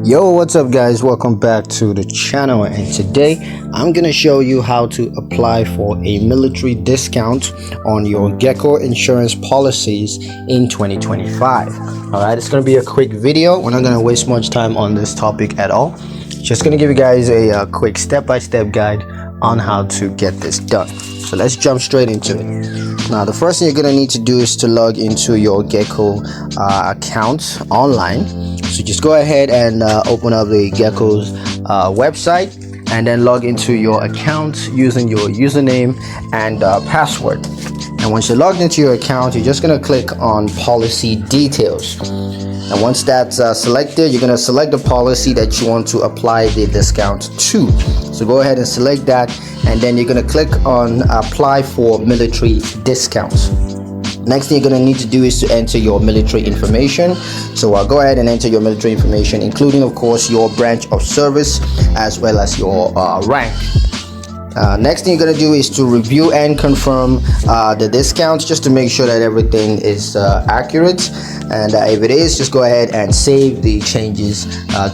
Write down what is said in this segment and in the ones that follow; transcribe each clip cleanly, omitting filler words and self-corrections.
Yo, what's up guys, welcome back to the channel, and today I'm gonna show you how to apply for a military discount on your Geico insurance policies in 2025. All right, it's gonna be a quick video. We're not gonna waste much time on this topic at all. Just gonna give you guys a quick step-by-step guide on how to get this done. So let's jump straight into it. Now the first thing you're gonna need to do is to log into your Geico account online. So just go ahead and open up the Geico's website and then log into your account using your username and password. And once you're logged into your account, you're just gonna click on policy details. And once that's selected, you're gonna select the policy that you want to apply the discount to. So go ahead and select that, and then you're gonna click on apply for military discounts. Next thing you're going to need to do is to enter your military information. So go ahead and enter your military information, including of course your branch of service as well as your rank. Next thing you're going to do is to review and confirm the discounts, just to make sure that everything is accurate. And if it is, just go ahead and save the changes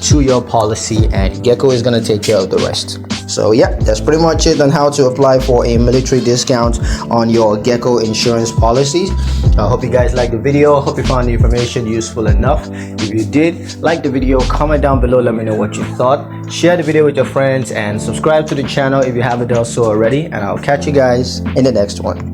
to your policy, and Geico is going to take care of the rest. So yeah, that's pretty much it on how to apply for a military discount on your Geico insurance policies. I hope you guys liked the video. Hope you found the information useful enough. If you did, like the video, comment down below, let me know what you thought. Share the video with your friends and subscribe to the channel if you haven't done so already, and I'll catch you guys in the next one.